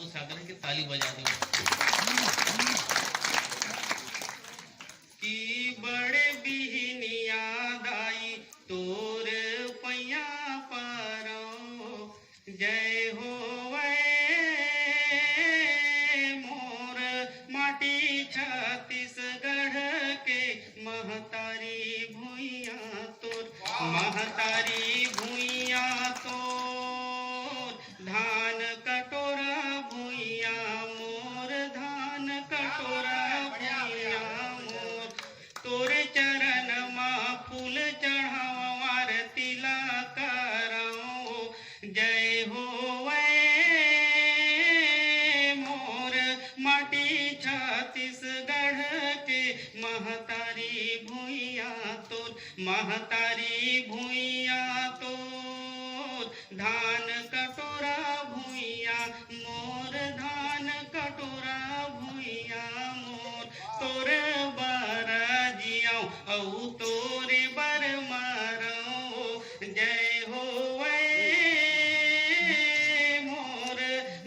आपको सागर है कि ताली बजा दो कि बड़े बिहनिया दाई तोर पैया पारो जय हो मोर माटी छत्तीसगढ़ के महतारी भुइया तोर महतारी भुइया तोर धान कटोरा भुइया मोर धान कटोरा भुइया मोर तोरे चरण माँ फूल चढ़ावार तिला कराओ जय हो मोर माटी छत्तीसगढ़ के महतारी भुइया तोर महतारी भुइया तोर धान कटोरा भुइया मोर धान कटोरा भुइया मोर तोरे बर जियाओ औ तोरे बर मारो जय हो मोर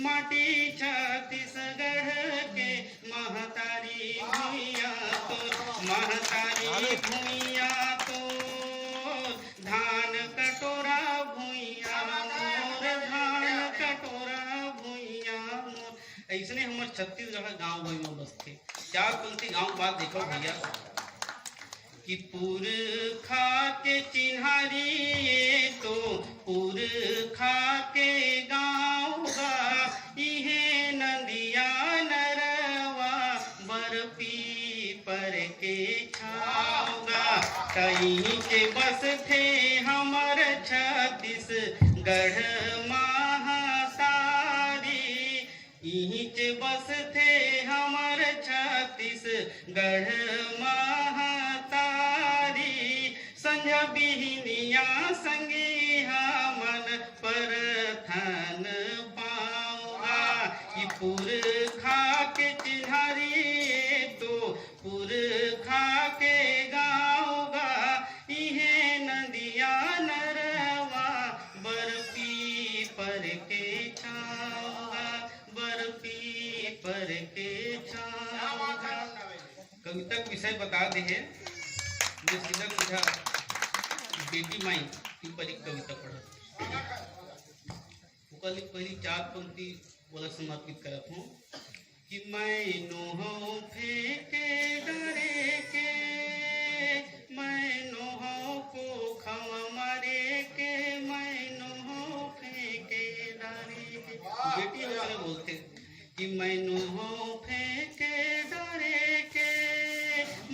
माटी छत्तीसगढ़ के महतारी भुइया तोर महतारी भुइया तोर धान कटोरा भुइया मोर धान कटोरा भुइया मोर। ऐसने हमर छत्तीसगढ़ गाँव भई में बसथे। चार पंक्ति गाँव बात देखो भैया कि पुरखा के चिन्हारी ये तो पुरखा के गाँव गा इहे नदिया नरवा बरपी पर के छावगा कहीं के बस थे हमर छत्तीसगढ़ महासारी यहीं के बस थे हमर छत्तीसगढ़ महातारी संझा बिहनिया संगी हमन परथन पाऊंगा कि पुरखा के चिन्हारी तो पुरखा के गाँवगा इहे नदिया नरवा बरपी पर के छाऊंगा बरपी पर के छाऊंगा। कविता का विषय बता दे है जो सीधा सीधा बेटी माई की पर एक कविता पढ़ा वो पहली चार पंक्ति बोला समर्पित करत हूँ कि मैं नोहो फेंके डरे के मैं नोहो को खम मरे के मैं नोहो फेंके डरे के बेटी हमारे बोलते कि मैं नोहो फेंके डरे के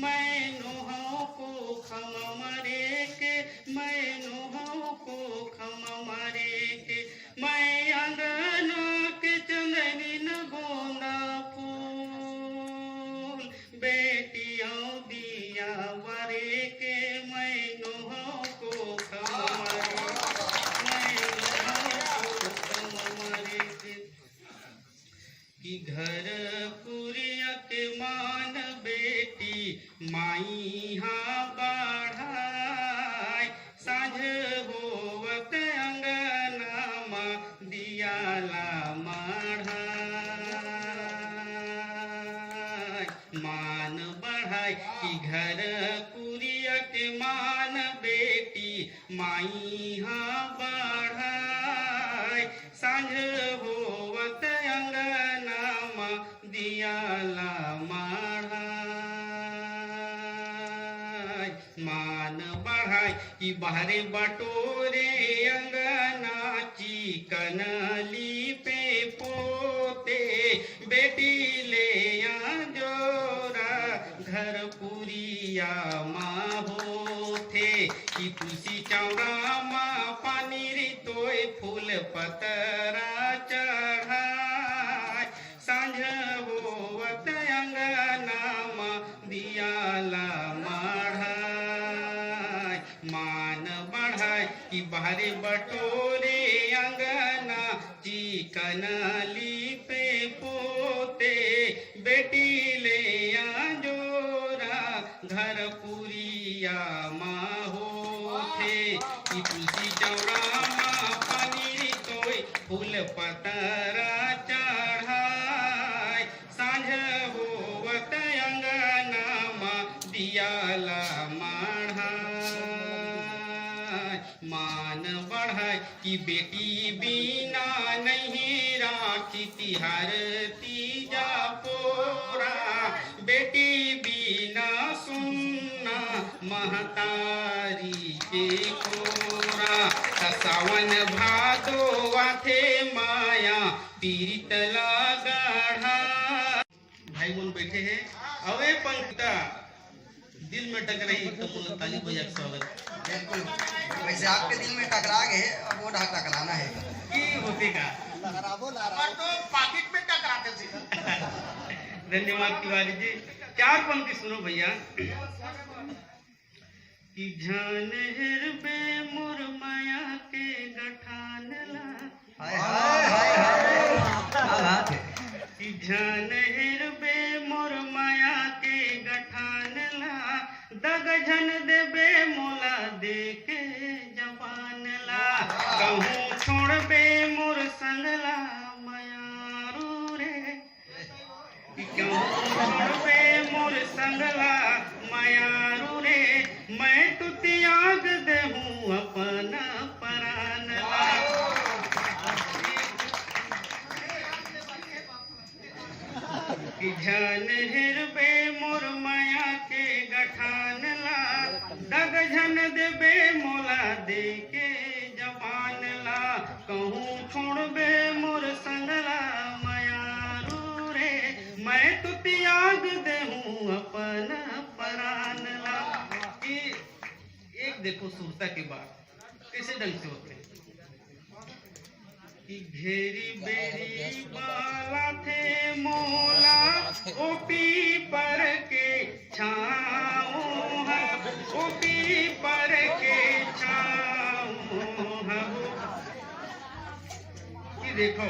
मैं नोहो को खम मरे के मैं नोहो को खम मरे के मैं अंगना के चंदनी न गोंदा फूल बेटियों दिया वरे के मैं नोहो को खम मरे मैं नोहो को खम मरे के कि घर पुरिया के मान बेटी माई हाँ बढ़ाई साझ होवत अंगना मा दियाला मढ़ाई मान बढ़ाई कि घर पुरिया के मान बेटी माई हाँ बढ़ाई साझ होवत अंगना मा दियाला मढ़ाई मान बढ़ाई कि बाहरे बटोरे अंगना चिकन लीपे पोते बेटी ले जोरा घर पुरिया माँ होथे कि तुलसी चौरा माँ पानी रितोय फूल पतरा चढ़ाय सांझ होवत अंगना माँ दियाला मढ़ाय मान बढ़ाय कि बाहरे बटोरे अंगना चिकन लीपे पोते बेटी ले जोरा घर पुरिया माँ होथे कि तुलसी चौरा माँ पानी तोय फूल पतरा चढ़ा दियाला मान बढ़ाए कि बेटी बिना नहीं राखी तिहार तीजा पोरा, बेटी बिना सुनना महतारी के कोरा। सावन भादो वाथे माया पीरित गाढ़ा। भाई बोल बैठे हैं अवे पंक्ता दिल में टक रही तो ताली बजा के स्वागत। बिल्कुल, वैसे आपके दिल में टकरा गए, अब वो टकराना है की होते का तो पॉकेट में टकराते थे। धन्यवाद तिवारी जी। चार पंक्ति सुनो भैया। कि जान हिरबे मोर माया के गठान ला, हाय हाय हाय हाय, कि जान हिरबे मोर माया के गठान ला, दग झन देबे मोला देके जवान ला, कहूँ छोड़बे मोर संगला मयारू रे, क्यों छोड़बे मोर संगला मयारू रे, मैं तो त्याग देहूँ अपना परान ला। कि झन हिरबे मोर माया के गठान ला, दग झन देबे मोला देके जवान ला, कहूँ छोड़बे मोर संगला मयारू रे, मैं तो त्याग देहूँ अपना परान ला। एक देखो सुरता के बाद कैसे ढंग से होते हैं। कि घेरी बेरी बाला थे मोला ओपी पर के छाओ है, ओपी पर के छाओ है। कि देखो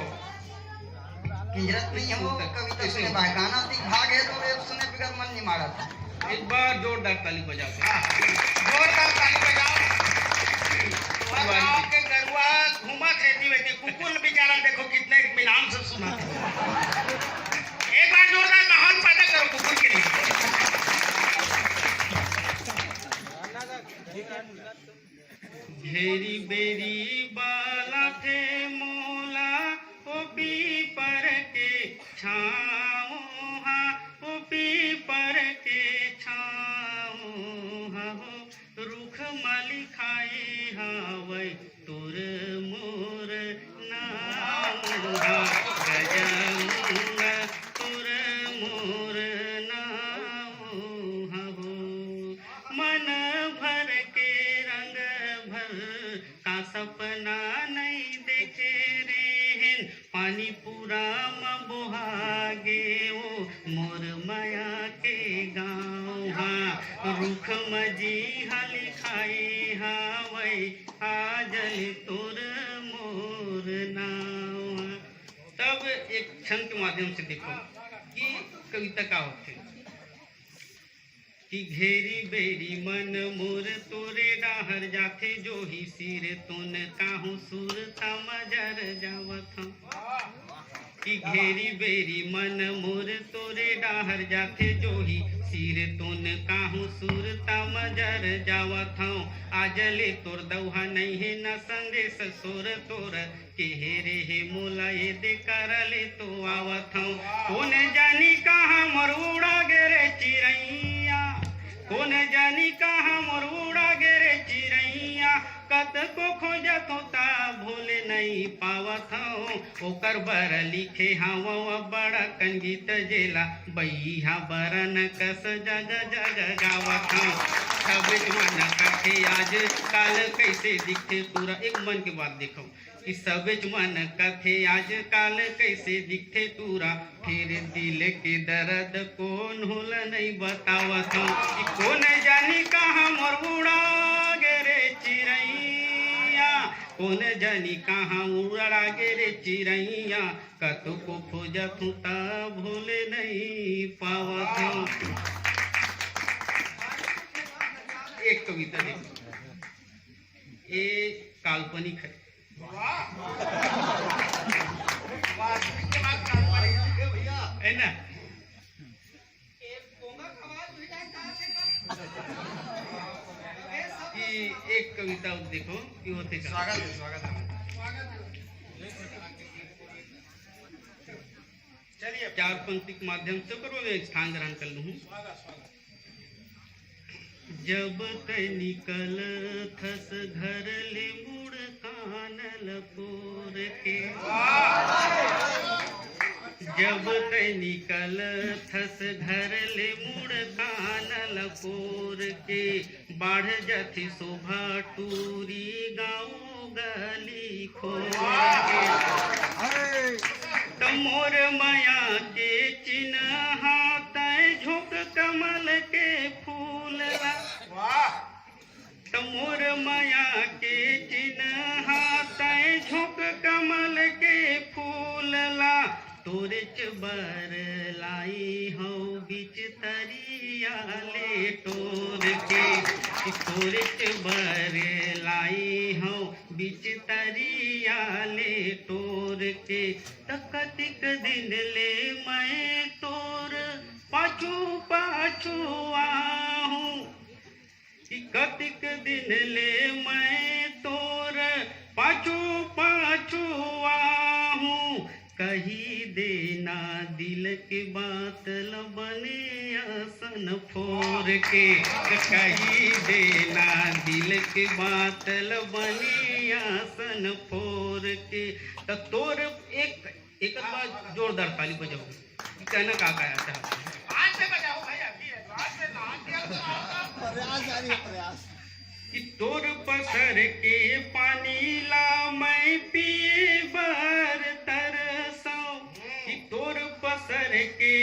किंजरत नहीं है वो कविता सुने भाई, गाना अधिक भाग है तो ये सुने बिगड़ मन नहीं मारा था। एक बार जोरदार ताली बजाओ, जोरदार ताली बजाओ। गाँव के गरुआ घुमा खेती वैसे कुकुर बेचारा देखो कितने इत्मीनान से सुना। एक बार जोरदार माहौल पैदा करो कुकुर के लिए। घेरी बेरी बाला थे मोला ओपी पर के छाओ हा, ओपी पर के छाओ हा, रुख माली खाए हावै तोर मोर नाम हा, गजमुंगा तोर मोर नाम हा। मन भर के रंग भर का सपना नहीं देखे रेहन, पानी पूरा बोहागे ओ मोर माया के गाँव हा, रुख मजी हली खाए हावै आजल तोर मोर नाव। तब एक क्षण के माध्यम से देखो कि कविता का होते। कि घेरी बेरी मन मोर तोरे डाहर जाथे, जो ही सिर तुन काहू सुर तमजर जावत हूँ। कि घेरी बेरी मन मोर तोरे डाहर जाथे, जो ही सिर तुन काहू सुर तमजर जावत हूँ। आजले तोर दौहा नहीं है न संदेश सोर तोर, के रे हे मोला ये दे करले तो आवत हूँ। कौन जानी कहाँ मोर उड़ा गेरे चिरैया, कौन जानी कहाँ मोर उड़ा गेरे चिरैया, कत को खोजत होता भूले नहीं पावत हूँ। ओकर बर लिखे हाँ बड़ा कंगीत जेला, बैहा बरन कस जग जग गावत हूँ। सब मन कथे आज काल कैसे दिखते पूरा। एक मन के बात देखो कि सब मन कथे आज काल कैसे दिखते तूरा, फिर दिल के दर्द कौन होल नहीं बतावत हूँ। कि कौन जानी कहाँ मोर उड़ा गेरे चिरैया, कौन जानी कहाँ उड़ा गेरे चिरैया, कत को खोजत हूँ ता भूले नहीं पावत हूँ। एक कविता देखो, ये काल्पनिक है। है ना? कविता देखो कि होते का स्वागत है स्वागत है चलिए 4 पंक्ति के माध्यम से करो मैं स्थान ग्रहण कर लूँ। जब तै निकल थस घर ले मुड़ कान लकोर के, जब तै निकल थस घर ले मुड़ कान लकोर के, बाढ़ जथि शोभा टूरी गाँव गली खोर के, तमोर माया के चिन्ह तै झोंक कमल के फूल ला, तमोर माया के चिन्ह तै झोंक कमल के फूल ला, तोरे चबर लाई हो बीच तरिया ले टोर के, तोरे चबर लाई हो बीच तरिया ले टोर के, तकतिक दिन ले मैं तोर पाछू पाछू आहूं, कतिक दिन ले मैं तोर पाछू पाछू आहूं, कही देना दिल की बात लबने आसन फोर के, कही देना दिल की बात लबने आसन फोर के, तो तोर एक बार जोरदार ताली बजाओ, कहना का चाहते हैं आज से बजाओ भाई अभी आज से नाम दिया प्रयास जारी है प्रयास। कि तोर पसर के पानी ला मैं पिए बर तरसों, कि तोर पसर के